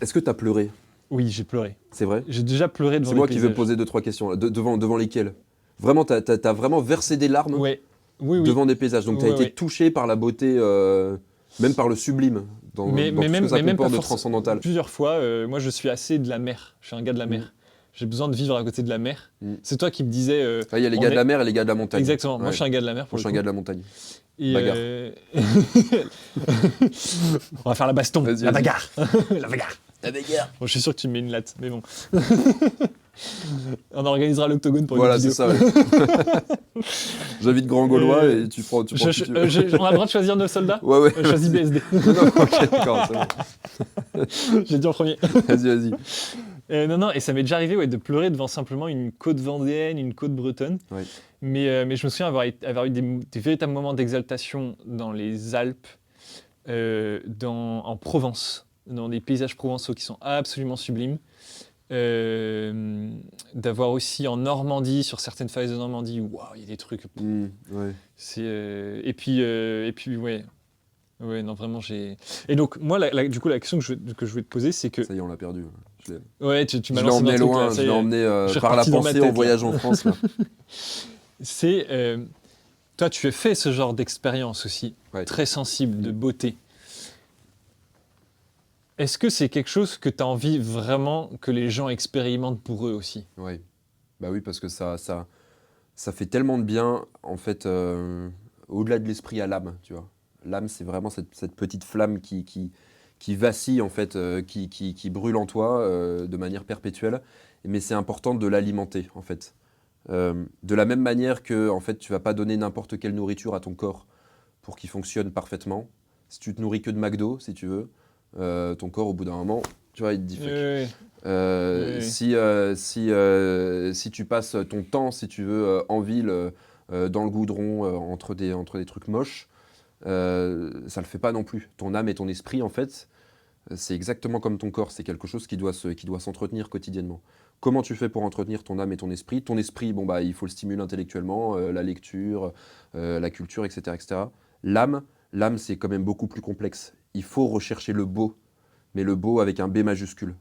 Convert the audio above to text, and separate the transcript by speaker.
Speaker 1: Est-ce que tu as pleuré?
Speaker 2: Oui, j'ai pleuré.
Speaker 1: C'est vrai?
Speaker 2: J'ai déjà pleuré devant
Speaker 1: C'est
Speaker 2: des
Speaker 1: moi qui vais
Speaker 2: paysages.
Speaker 1: poser 2-3 questions. Là. Devant lesquelles? Vraiment, t'as vraiment versé des larmes
Speaker 2: Ouais, oui, oui.
Speaker 1: devant des paysages. Donc tu as
Speaker 2: Ouais,
Speaker 1: été
Speaker 2: ouais.
Speaker 1: touché par la beauté, même par le sublime, dans tout ce que ça
Speaker 2: Mais même pas
Speaker 1: comporte de
Speaker 2: forcément.
Speaker 1: transcendantal.
Speaker 2: Plusieurs fois, moi je suis assez de la mer. Je suis un gars de la
Speaker 1: Mm.
Speaker 2: mer. J'ai besoin de vivre à côté de la mer.
Speaker 1: Mm.
Speaker 2: C'est toi qui me disais.
Speaker 1: Ah, il y a les
Speaker 2: On
Speaker 1: gars de
Speaker 2: est...
Speaker 1: la mer et les gars de la montagne.
Speaker 2: Exactement. Moi je
Speaker 1: Ouais.
Speaker 2: suis un gars de la mer
Speaker 1: Moi,
Speaker 2: pour
Speaker 1: je
Speaker 2: le
Speaker 1: suis un
Speaker 2: coup.
Speaker 1: gars de la montagne.
Speaker 2: Et
Speaker 1: Bagarre.
Speaker 2: on va faire la baston,
Speaker 1: Vas-y,
Speaker 2: la
Speaker 1: vas-y.
Speaker 2: bagarre, la bagarre.
Speaker 1: La bagarre.
Speaker 2: Bon, je suis sûr que tu me mets une latte, mais bon. On organisera l'octogone pour
Speaker 1: Voilà,
Speaker 2: une
Speaker 1: c'est
Speaker 2: vidéo.
Speaker 1: ça. Ouais. J'invite Grand Gaulois et tu prends qui tu veux.
Speaker 2: On a le droit de choisir nos soldats.
Speaker 1: Ouais, ouais.
Speaker 2: Je choisis
Speaker 1: Vas-y.
Speaker 2: BSD.
Speaker 1: Non, ok, d'accord, c'est bon.
Speaker 2: J'ai dit en premier.
Speaker 1: Vas-y, vas-y.
Speaker 2: Non, non, et ça m'est déjà arrivé de pleurer devant simplement une côte vendéenne, une côte bretonne.
Speaker 1: Ouais.
Speaker 2: Mais je me souviens avoir eu des véritables moments d'exaltation dans les Alpes, en Provence, dans des paysages provençaux qui sont absolument sublimes. D'avoir aussi en Normandie, sur certaines falaises de Normandie, waouh, il y a des trucs.
Speaker 1: Ouais.
Speaker 2: Et puis ouais. Ouais, non, vraiment, j'ai. Et donc, moi, du coup, la question que je voulais te poser, c'est que.
Speaker 1: Ça y est, on l'a perdu.
Speaker 2: Ouais, tu m'as
Speaker 1: Je l'ai
Speaker 2: lancé dans
Speaker 1: emmené
Speaker 2: le truc là,
Speaker 1: loin,
Speaker 2: ça
Speaker 1: je
Speaker 2: y
Speaker 1: l'ai
Speaker 2: est.
Speaker 1: emmené
Speaker 2: Je suis
Speaker 1: par la
Speaker 2: reparti dans ma
Speaker 1: pensée
Speaker 2: tête,
Speaker 1: en
Speaker 2: là.
Speaker 1: voyage en France. Là.
Speaker 2: C'est. Toi, tu as fait ce genre d'expérience aussi,
Speaker 1: Ouais.
Speaker 2: très sensible, de beauté. Est-ce que c'est quelque chose que tu as envie vraiment que les gens expérimentent pour eux aussi?
Speaker 1: Ouais. Bah oui, parce que ça fait tellement de bien, en fait, au-delà de l'esprit à l'âme, tu vois. L'âme, c'est vraiment cette petite flamme qui vacille, en fait, qui brûle en toi de manière perpétuelle. Mais c'est important de l'alimenter, en fait. De la même manière que, en fait, tu vas pas donner n'importe quelle nourriture à ton corps pour qu'il fonctionne parfaitement. Si tu te nourris que de McDo, si tu veux, ton corps, au bout d'un moment, tu vois, il te dit fuck.
Speaker 2: Oui, oui.
Speaker 1: Si tu passes ton temps, si tu veux, en ville, dans le goudron, entre des trucs moches, ça le fait pas non plus. Ton âme et ton esprit, en fait, c'est exactement comme ton corps. C'est quelque chose qui doit s'entretenir quotidiennement. Comment tu fais pour entretenir ton âme et ton esprit? Ton esprit, bon, bah, il faut le stimuler intellectuellement, la lecture, la culture, etc., etc. L'âme, c'est quand même beaucoup plus complexe. Il faut rechercher le beau, mais le beau avec un B majuscule.